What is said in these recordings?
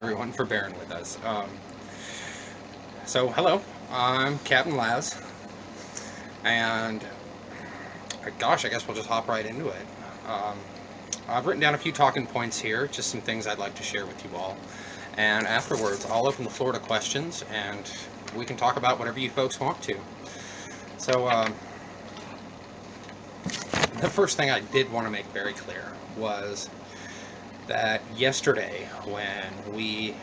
Everyone for bearing with us. Hello, I'm Captain Laz, and gosh, I guess we'll just hop right into it. Um, I've written down a few talking points here, just some things I'd like to share with you all, and afterwards I'll open the floor to questions, and we can talk about whatever you folks want to. So, the first thing I did want to make very clear was that yesterday, when we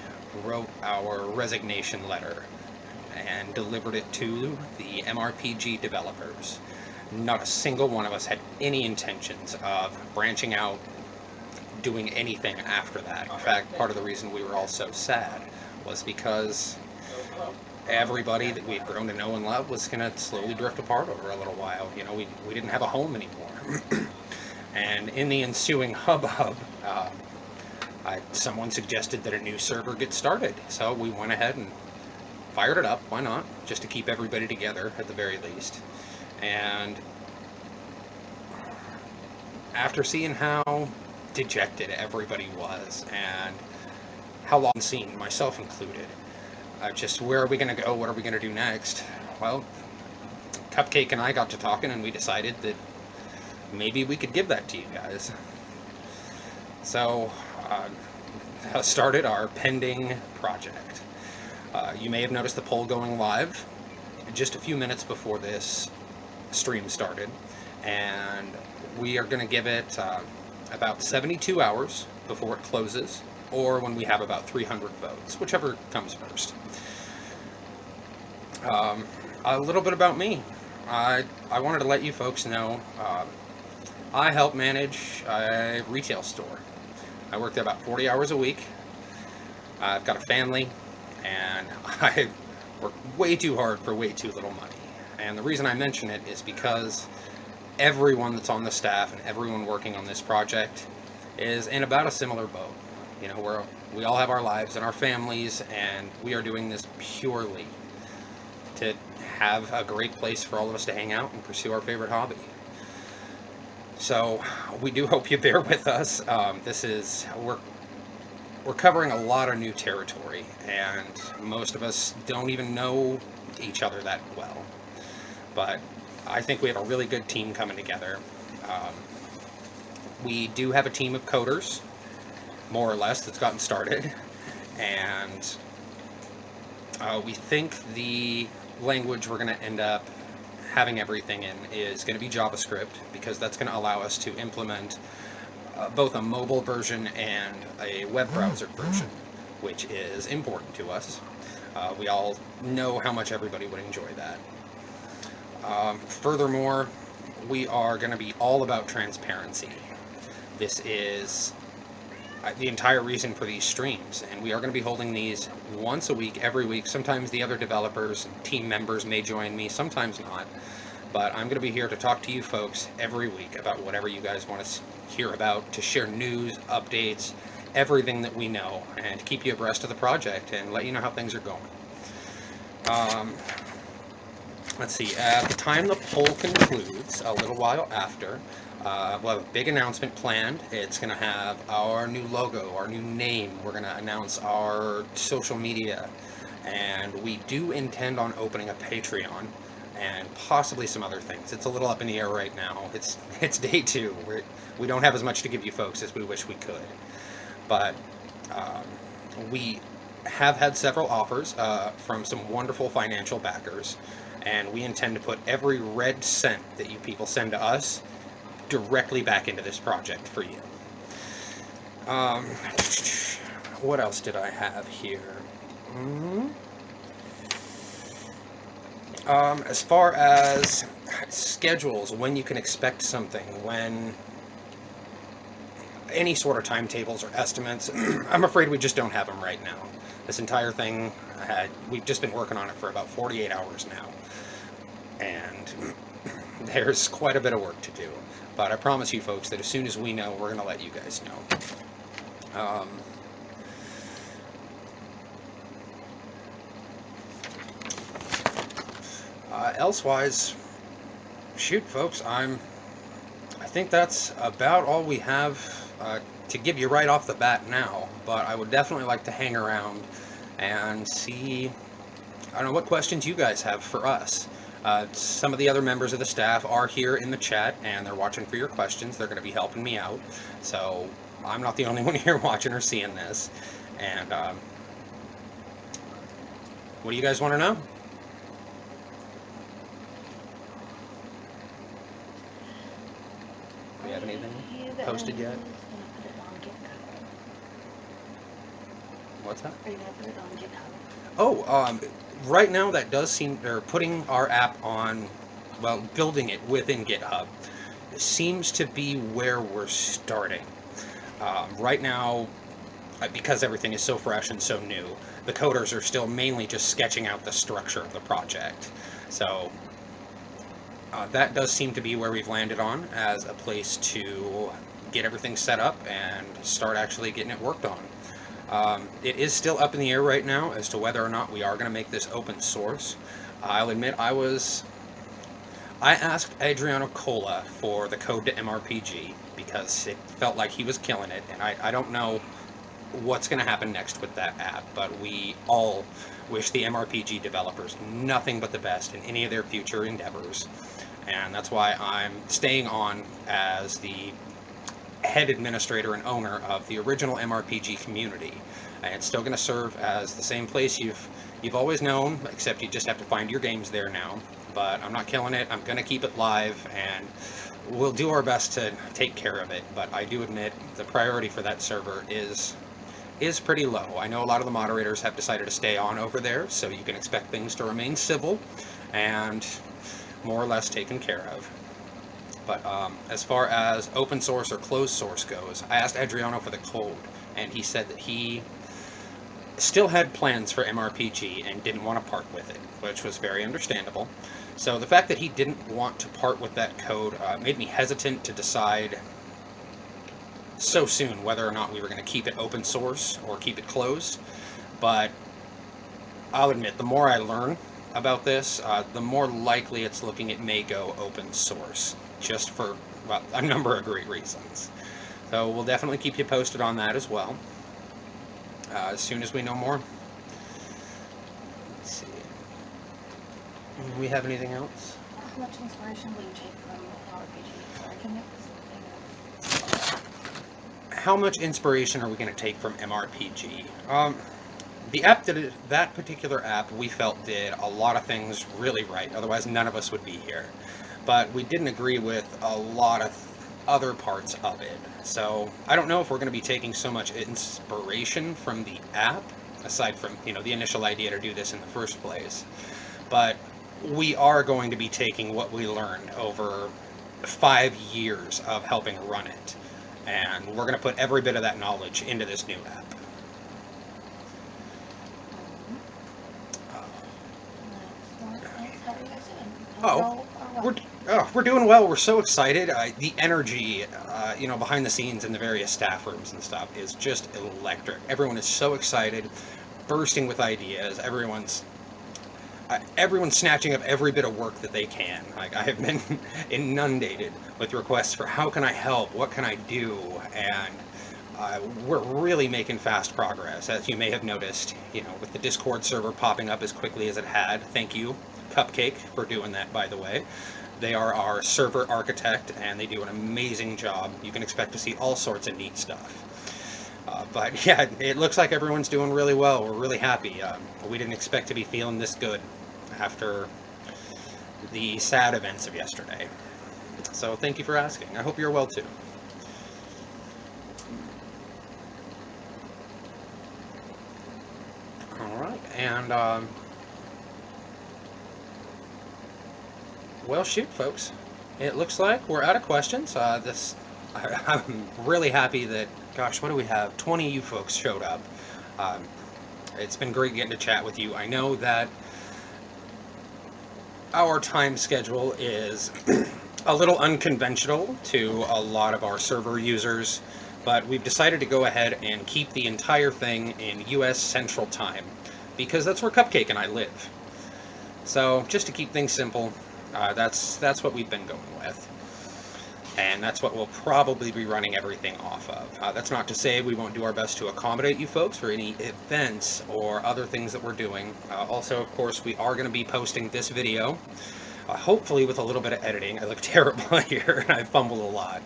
wrote our resignation letter and delivered it to the MRPG developers, not a single one of us had any intentions of branching out, doing anything after that. In fact, part of the reason we were all so sad was because everybody that we had grown to know and love was going to slowly drift apart over a little while. We didn't have a home anymore. And in the ensuing hubbub, someone suggested that a new server get started. So we went ahead and fired it up. Why not? Just to keep everybody together at the very least. And after seeing how dejected everybody was and how long seen, myself included, just where are we going to go? What are we going to do next? Well, Cupcake and I got to talking and we decided that maybe we could give that to you guys. So, started our pending project. You may have noticed the poll going live just a few minutes before this stream started, and we are going to give it about 72 hours before it closes, or when we have about 300 votes, whichever comes first. A little bit about me. I wanted to let you folks know I help manage a retail store. I work there about 40 hours a week. I've got a family, and I work way too hard for way too little money. And the reason I mention it is because everyone that's on the staff and everyone working on this project is in about a similar boat. We all have our lives and our families, and we are doing this purely to have a great place for all of us to hang out and pursue our favorite hobby. So we do hope you bear with us. We're covering a lot of new territory, and most of us don't even know each other that well. But I think we have a really good team coming together. We do have a team of coders, more or less, that's gotten started, and we think the language we're going to end up having everything in is going to be JavaScript, because that's going to allow us to implement both a mobile version and a web browser version, which is important to us. We all know how much everybody would enjoy that. Furthermore, we are going to be all about transparency. This is the entire reason for these streams, and we are going to be holding these once a week, every week. Sometimes the other developers and team members may join me, sometimes not, but I'm going to be here to talk to you folks every week about whatever you guys want to hear about, to share news, updates, everything that we know, and to keep you abreast of the project and let you know how things are going. Let's see, at the time the poll concludes, a little while after, we'll have a big announcement planned. It's going to have our new logo, our new name. We're going to announce our social media. And we do intend on opening a Patreon and possibly some other things. It's a little up in the air right now. It's day two. We don't have as much to give you folks as we wish we could. But we have had several offers from some wonderful financial backers. And we intend to put every red cent that you people send to us directly back into this project for you. What else did I have here? As far as schedules, when you can expect something, when any sort of timetables or estimates, I'm afraid we just don't have them right now. This entire thing, we've just been working on it for about 48 hours now, and there's quite a bit of work to do. But I promise you folks that as soon as we know, we're going to let you guys know. Elsewise, shoot folks, I think that's about all we have to give you right off the bat now. but I would definitely like to hang around and see, I don't know, what questions you guys have for us. Some of the other members of the staff are here in the chat, and they're watching for your questions. They're going to be helping me out, so I'm not the only one here watching or seeing this. And what do you guys want to know? Do we have anything posted yet? What's that? Are you going to put it on GitHub? Oh, right now that does seem, they're putting our app on, well, building it within GitHub seems to be where we're starting. Right now, because everything is so fresh and so new, the coders are still mainly just sketching out the structure of the project. So that does seem to be where we've landed on as a place to get everything set up and start actually getting it worked on. It is still up in the air right now as to whether or not we are going to make this open source. I'll admit I asked Adriano Cola for the code to MRPG because it felt like he was killing it, and I don't know what's going to happen next with that app, but we all wish the MRPG developers nothing but the best in any of their future endeavors, and that's why I'm staying on as the head administrator and owner of the original MRPG community. And it's still going to serve as the same place you've always known, except you just have to find your games there now. But I'm not killing it. I'm going to keep it live, and we'll do our best to take care of it. But I do admit the priority for that server is pretty low. I know a lot of the moderators have decided to stay on over there, so you can expect things to remain civil and more or less taken care of. But as far as open source or closed source goes, I asked Adriano for the code, and he said that he still had plans for MRPG and didn't want to part with it, which was very understandable. So the fact that he didn't want to part with that code made me hesitant to decide so soon whether or not we were going to keep it open source or keep it closed. But I'll admit, the more I learn about this, the more likely it's looking it may go open source, just for, well, a number of great reasons. So we'll definitely keep you posted on that as well, as soon as we know more. Let's see. Do we have anything else? How much inspiration will you take from RPG? So I can make this thing. How much inspiration are we going to take from MRPG? The app that particular app we felt did a lot of things really right, otherwise none of us would be here. But we didn't agree with a lot of other parts of it. So I don't know if we're going to be taking so much inspiration from the app, aside from, the initial idea to do this in the first place. But we are going to be taking what we learned over 5 years of helping run it, and we're going to put every bit of that knowledge into this new app. We're doing well. We're so excited. The energy, behind the scenes in the various staff rooms and stuff is just electric. Everyone is so excited, bursting with ideas. Everyone's snatching up every bit of work that they can. Like, I have been inundated with requests for how can I help, what can I do, and we're really making fast progress, as you may have noticed, with the Discord server popping up as quickly as it had. Thank you, Cupcake, for doing that, by the way. They are our server architect, and they do an amazing job. You can expect to see all sorts of neat stuff. But yeah, it looks like everyone's doing really well. We're really happy. We didn't expect to be feeling this good after the sad events of yesterday. So thank you for asking. I hope you're well too. All right, and well, shoot, folks. It looks like we're out of questions. I'm really happy that, gosh, what do we have? 20 of you folks showed up. It's been great getting to chat with you. I know that our time schedule is a little unconventional to a lot of our server users, but we've decided to go ahead and keep the entire thing in US Central Time, because that's where Cupcake and I live. So just to keep things simple, that's what we've been going with. and that's what we'll probably be running everything off of. That's not to say we won't do our best to accommodate you folks for any events or other things that we're doing. Also, of course, we are going to be posting this video, hopefully with a little bit of editing. I look terrible here, and I fumbled a lot.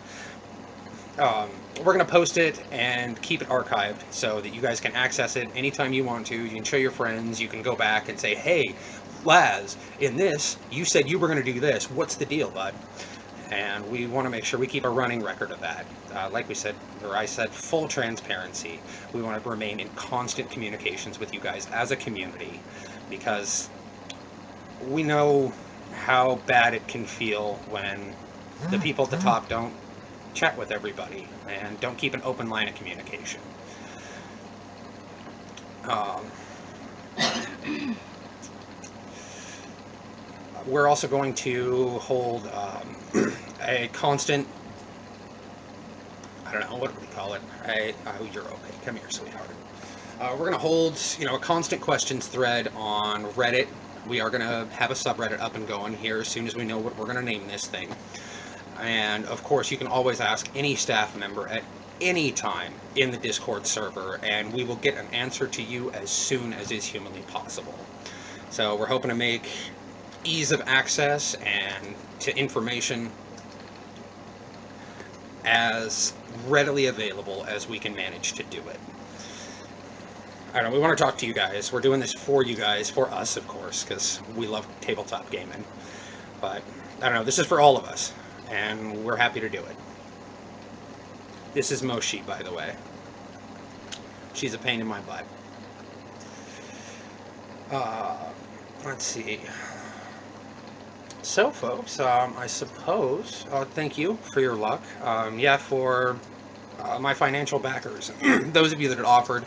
We're going to post it and keep it archived so that you guys can access it anytime you want to. You can show your friends. You can go back and say, hey, Laz, in this, you said you were going to do this. What's the deal, bud? And we want to make sure we keep a running record of that. Like we said, or I said, full transparency. We want to remain in constant communications with you guys as a community, because we know how bad it can feel when the people at the top don't chat with everybody and don't keep an open line of communication. We're also going to hold a constant, I don't know, what do we call it? Oh, you're okay. Come here, sweetheart. We're going to hold, a constant questions thread on Reddit. We are going to have a subreddit up and going here as soon as we know what we're going to name this thing. And of course, you can always ask any staff member at any time in the Discord server, and we will get an answer to you as soon as is humanly possible. So we're hoping to make ease of access and to information as readily available as we can manage to do it. I don't know, we want to talk to you guys. We're doing this for you guys, for us, of course, because we love tabletop gaming. But, I don't know, this is for all of us, and we're happy to do it. This is Moshi, by the way. She's a pain in my butt. Let's see. So, folks, I suppose, thank you for your luck. For my financial backers, those of you that had offered,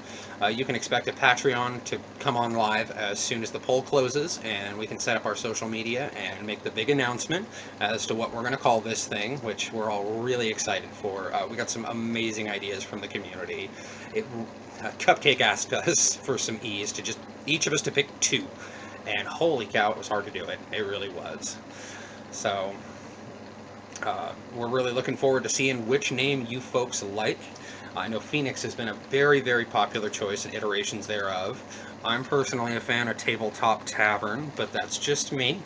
you can expect a Patreon to come on live as soon as the poll closes, and we can set up our social media and make the big announcement as to what we're going to call this thing, which we're all really excited for. We got some amazing ideas from the community. Cupcake asked us for some ease to just each of us to pick 2. And holy cow, it was hard to do it. It really was. So, we're really looking forward to seeing which name you folks like. I know Phoenix has been a very, very popular choice and iterations thereof. I'm personally a fan of Tabletop Tavern, but that's just me.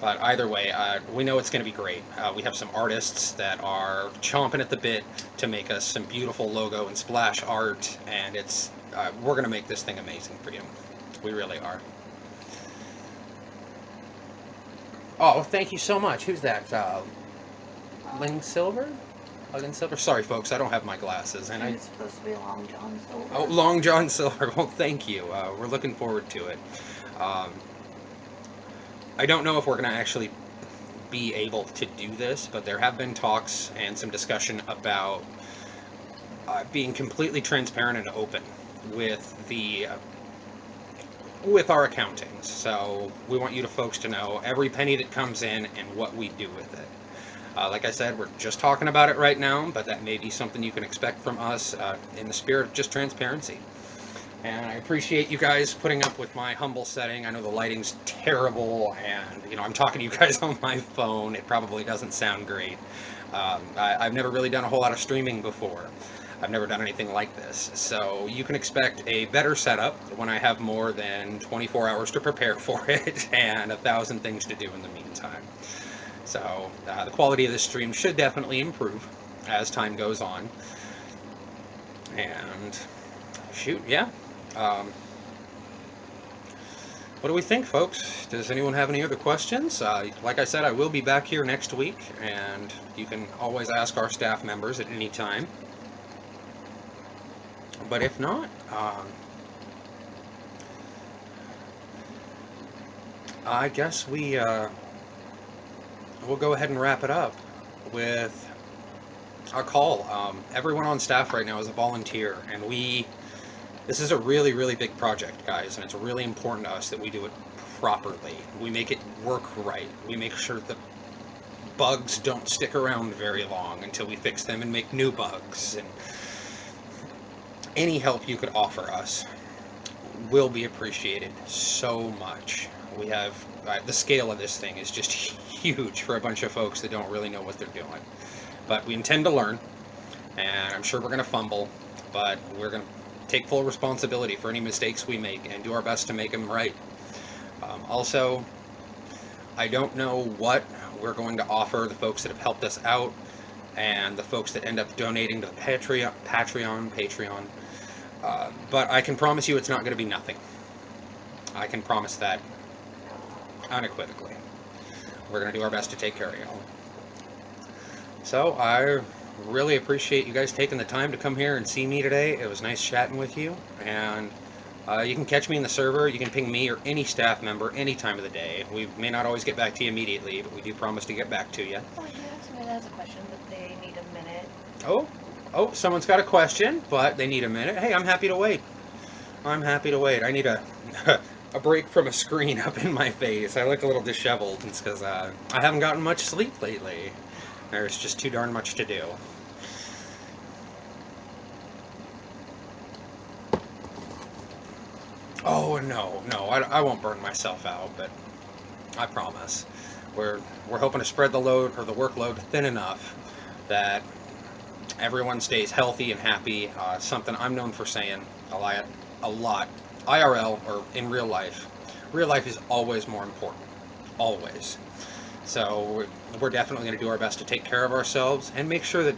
But either way, we know it's going to be great. We have some artists that are chomping at the bit to make us some beautiful logo and splash art, and we're going to make this thing amazing for you. We really are. Oh, thank you so much. Who's that? Ling Silver? Ling Silver? Sorry, folks, I don't have my glasses. And It's supposed to be Long John Silver. Oh, Long John Silver. Well, thank you. We're looking forward to it. I don't know if we're going to actually be able to do this, but there have been talks and some discussion about being completely transparent and open with our accountings. So we want you folks to know every penny that comes in and what we do with it. Like I said, we're just talking about it right now, but that may be something you can expect from us in the spirit of just transparency. And I appreciate you guys putting up with my humble setting. I know the lighting's terrible, and I'm talking to you guys on my phone. It probably doesn't sound great. I've never really done a whole lot of streaming before. I've never done anything like this, so you can expect a better setup when I have more than 24 hours to prepare for it and 1,000 things to do in the meantime. So the quality of this stream should definitely improve as time goes on. And shoot, yeah. What do we think, folks? Does anyone have any other questions? Like I said, I will be back here next week, and you can always ask our staff members at any time. But if not, I guess we'll go ahead and wrap it up with a call. Everyone on staff right now is a volunteer, and this is a really, really big project, guys, and it's really important to us that we do it properly. We make it work right. We make sure that bugs don't stick around very long until we fix them and make new bugs. And any help you could offer us will be appreciated so much. We have the scale of this thing is just huge for a bunch of folks that don't really know what they're doing. But we intend to learn, and I'm sure we're going to fumble, but we're going to take full responsibility for any mistakes we make and do our best to make them right. Also, I don't know what we're going to offer the folks that have helped us out and the folks that end up donating to the Patreon. But I can promise you it's not going to be nothing. I can promise that unequivocally. We're going to do our best to take care of y'all. So I really appreciate you guys taking the time to come here and see me today. It was nice chatting with you, and you can catch me in the server. You can ping me or any staff member any time of the day. We may not always get back to you immediately, but we do promise to get back to you. Oh, yeah, somebody has a question, but they need a minute. Oh, someone's got a question, but they need a minute. Hey, I'm happy to wait. I'm happy to wait. I need a a break from a screen up in my face. I look a little disheveled. It's because I haven't gotten much sleep lately. There's just too darn much to do. Oh, no, I won't burn myself out, but I promise. We're hoping to spread the load, or the workload, thin enough that everyone stays healthy and happy. Something I'm known for saying a lot. IRL, or in real life is always more important. Always. So we're definitely going to do our best to take care of ourselves and make sure that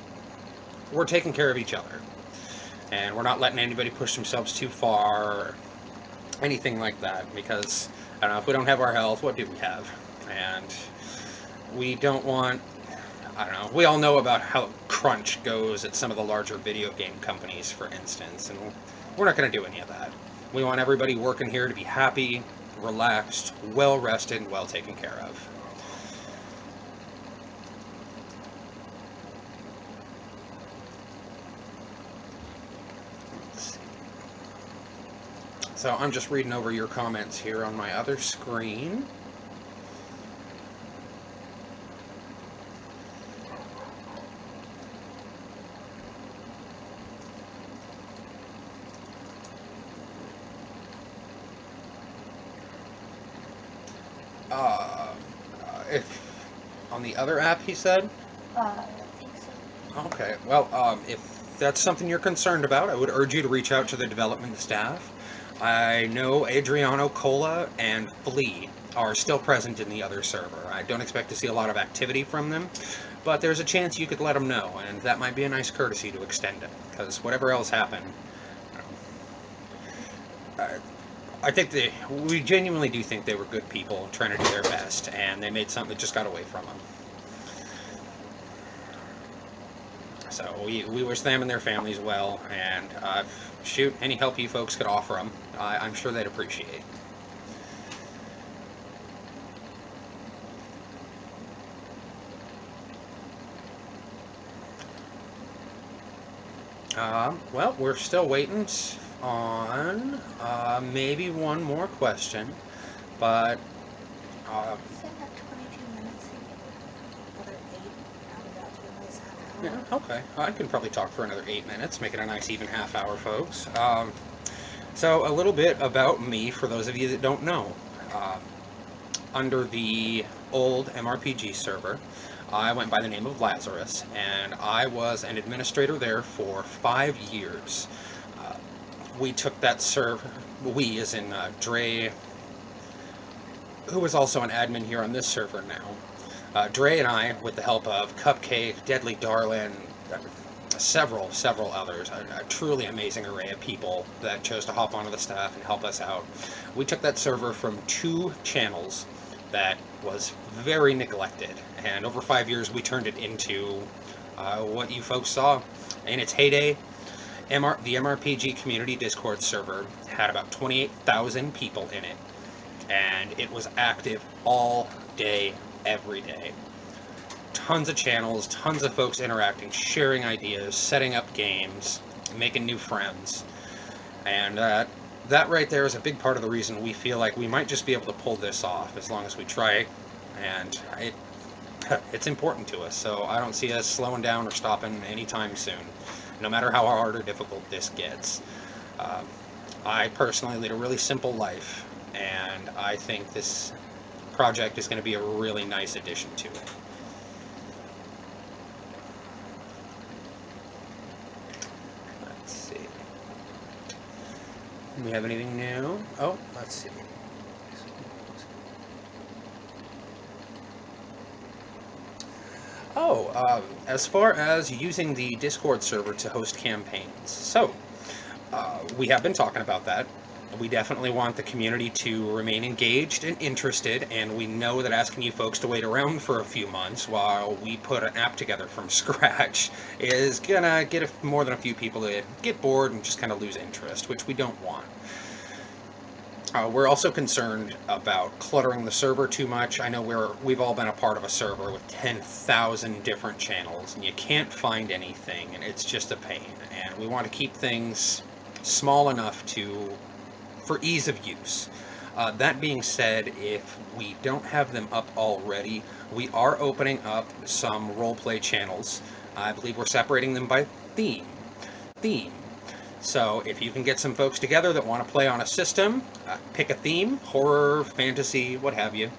we're taking care of each other. And we're not letting anybody push themselves too far or anything like that, because, I don't know, if we don't have our health, what do we have? And we don't want, I don't know, we all know about how crunch goes at some of the larger video game companies, for instance, and we're not going to do any of that. We want everybody working here to be happy, relaxed, well rested, and well taken care of. So I'm just reading over your comments here on my other screen. If on the other app, he said? I think so. Okay, well, if that's something you're concerned about, I would urge you to reach out to the development staff. I know Adriano, Cola, and Flea are still present in the other server. I don't expect to see a lot of activity from them, but there's a chance you could let them know, and that might be a nice courtesy to extend it, because whatever else happened, I think we genuinely do think they were good people trying to do their best, and they made something that just got away from them. So we wish them and their families well, and shoot, any help you folks could offer them, I'm sure they'd appreciate. Well, we're still waiting on maybe one more question, but Said that 22 minutes. Another 8. That's a nice half hour. yeah, okay. I can probably talk for another 8 minutes, make it a nice even half hour, folks. So a little bit about me for those of you that don't know. Under the old MRPG server, I went by the name of Lazarus, and I was an administrator there for 5 years. We took that server, we as in Dre, who was also an admin here on this server now. Dre and I, with the help of Cupcake, Deadly Darlin, several others, a truly amazing array of people that chose to hop onto the staff and help us out. We took that server from 2 channels that was very neglected, and over 5 years we turned it into what you folks saw in its heyday. The MRPG community Discord server had about 28,000 people in it, and it was active all day, every day. Tons of channels, tons of folks interacting, sharing ideas, setting up games, making new friends, and that right there is a big part of the reason we feel like we might just be able to pull this off as long as we try, and it's important to us, so I don't see us slowing down or stopping anytime soon, no matter how hard or difficult this gets. I personally lead a really simple life, and I think this project is going to be a really nice addition to it. Let's see. Do we have anything new? Oh, let's see. Oh, as far as using the Discord server to host campaigns. So, we have been talking about that. We definitely want the community to remain engaged and interested, and we know that asking you folks to wait around for a few months while we put an app together from scratch is gonna get more than a few people to get bored and just kind of lose interest, which we don't want. We're also concerned about cluttering the server too much. I know we've all been a part of a server with 10,000 different channels, and you can't find anything, and it's just a pain. And we want to keep things small enough for ease of use. That being said, if we don't have them up already, we are opening up some roleplay channels. I believe we're separating them by theme. So if you can get some folks together that want to play on a system, pick a theme, horror, fantasy, what have you,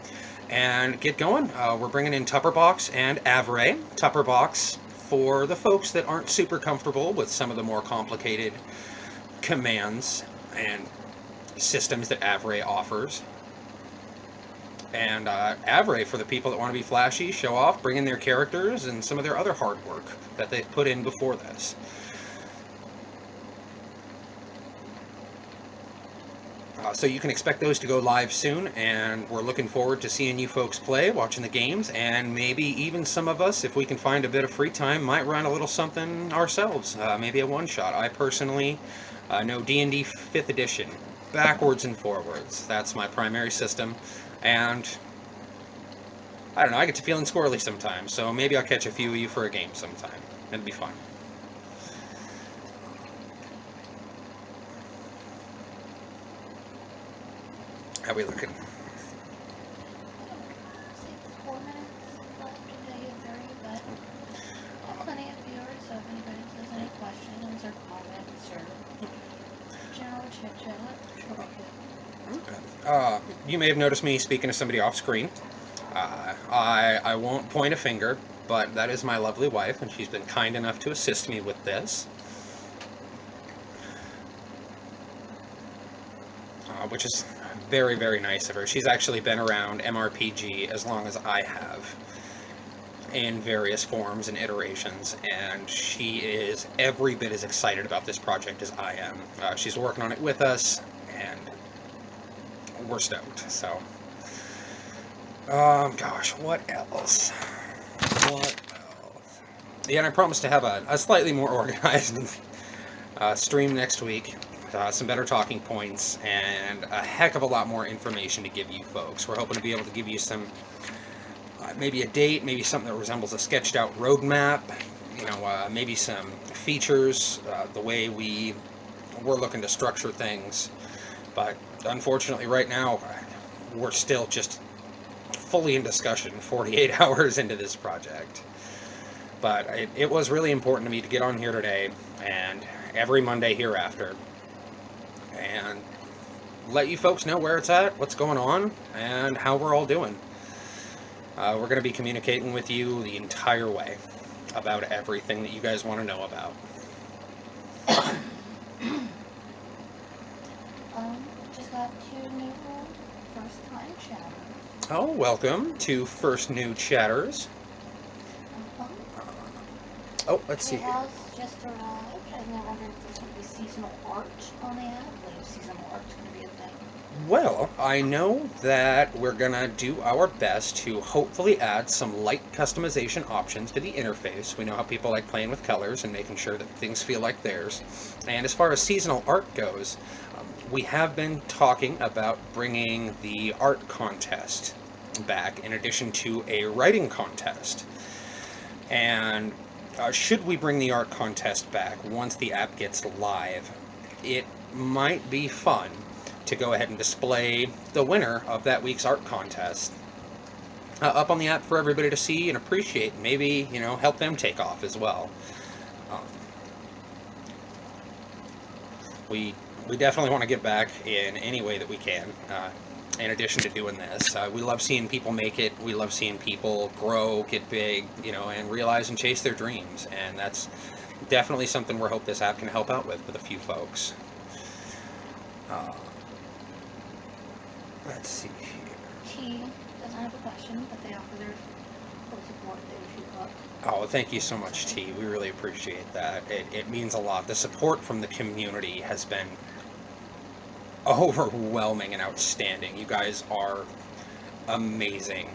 and get going. We're bringing in Tupperbox and Avray. Tupperbox for the folks that aren't super comfortable with some of the more complicated commands and systems that Avray offers. And Avray for the people that want to be flashy, show off, bring in their characters and some of their other hard work that they've put in before this. So you can expect those to go live soon, and we're looking forward to seeing you folks play, watching the games, and maybe even some of us, if we can find a bit of free time, might run a little something ourselves, maybe a one-shot. I personally know D&D 5th edition, backwards and forwards. That's my primary system, and I don't know, I get to feeling squirrely sometimes, so maybe I'll catch a few of you for a game sometime. It'd be fun. How we looking? 4 minutes left today of 30, but plenty of viewers, so if anybody has any questions or comments or general chit-chat, sure we could. You may have noticed me speaking to somebody off screen. I won't point a finger, but that is my lovely wife, and she's been kind enough to assist me with this. Which is very, very nice of her. She's actually been around MRPG as long as I have, in various forms and iterations, and she is every bit as excited about this project as I am. She's working on it with us, and we're stoked. So, gosh, what else? Yeah, and I promise to have a slightly more organized stream next week. Some better talking points, and a heck of a lot more information to give you folks. We're hoping to be able to give you some, maybe a date, maybe something that resembles a sketched out roadmap, maybe some features, the way we're looking to structure things. But unfortunately right now, we're still just fully in discussion 48 hours into this project. But it was really important to me to get on here today, and every Monday hereafter, and let you folks know where it's at, what's going on, and how we're all doing. We're going to be communicating with you the entire way about everything that you guys want to know about. Just got 2 new first-time chatters. Oh, welcome to First New Chatters. Oh, let's see It here. has just arrived, and I wonder if there's going to be seasonal art on the app. I believe seasonal art's going to be a thing. Well, I know that we're going to do our best to hopefully add some light customization options to the interface. We know how people like playing with colors and making sure that things feel like theirs. And as far as seasonal art goes, we have been talking about bringing the art contest back in addition to a writing contest. And should we bring the art contest back once the app gets live, it might be fun to go ahead and display the winner of that week's art contest up on the app for everybody to see and appreciate, and maybe, help them take off as well. we definitely want to give back in any way that we can. In addition to doing this, we love seeing people make it. We love seeing people grow, get big, and realize and chase their dreams. And that's definitely something we're hope this app can help out with a few folks. Uh, let's see here. T doesn't have a question, but they offer their full support if you look. Oh, thank you so much, T. We really appreciate that. It means a lot. The support from the community has been overwhelming and outstanding. You guys are amazing.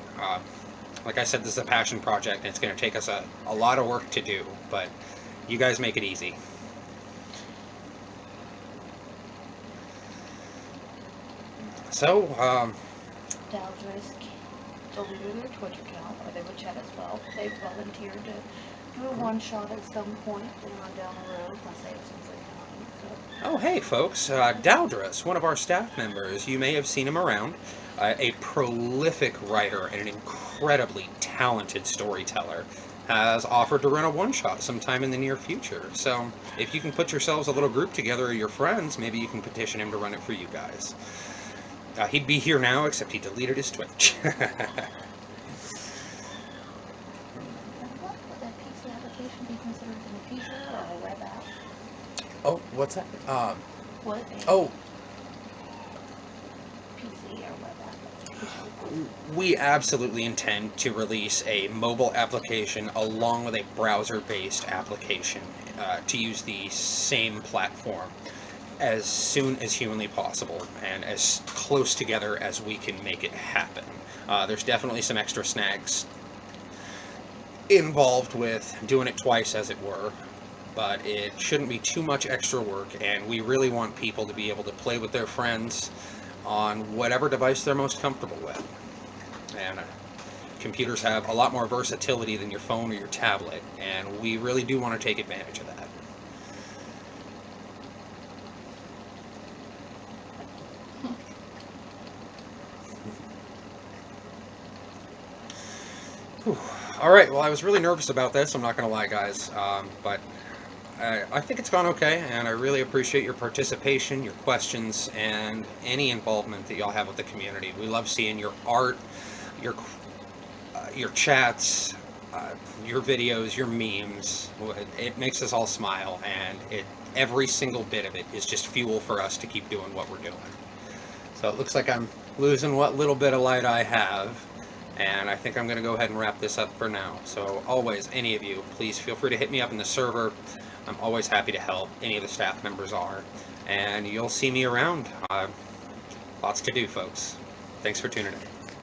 Like I said, this is a passion project, and it's going to take us a lot of work to do, but you guys make it easy. So, Dowdress deleted their Twitch account, or they would chat as well. They volunteered to do a one-shot at some point later on down the road once they have some free time. So. oh, hey, folks. Dowdress, one of our staff members, you may have seen him around. A prolific writer and an incredibly talented storyteller, has offered to run a one-shot sometime in the near future. So, if you can put yourselves a little group together or your friends, maybe you can petition him to run it for you guys. He'd be here now, except he deleted his Twitch. And what would that PC application be considered in the future, or a web app? Oh, what's that? What a Oh, PC or web app? we absolutely intend to release a mobile application along with a browser-based application to use the same platform as soon as humanly possible and as close together as we can make it happen. There's definitely some extra snags involved with doing it twice, as it were, but it shouldn't be too much extra work, and we really want people to be able to play with their friends on whatever device they're most comfortable with. And computers have a lot more versatility than your phone or your tablet, and we really do want to take advantage of that. Whew. All right, well, I was really nervous about this, I'm not going to lie, guys, but I think it's gone okay, and I really appreciate your participation, your questions, and any involvement that y'all have with the community. We love seeing your art, your chats, your videos, your memes. It makes us all smile, and every single bit of it is just fuel for us to keep doing what we're doing. So it looks like I'm losing what little bit of light I have, and I think I'm going to go ahead and wrap this up for now. So always, any of you, please feel free to hit me up in the server. I'm always happy to help. Any of the staff members are. And you'll see me around. Lots to do, folks. Thanks for tuning in.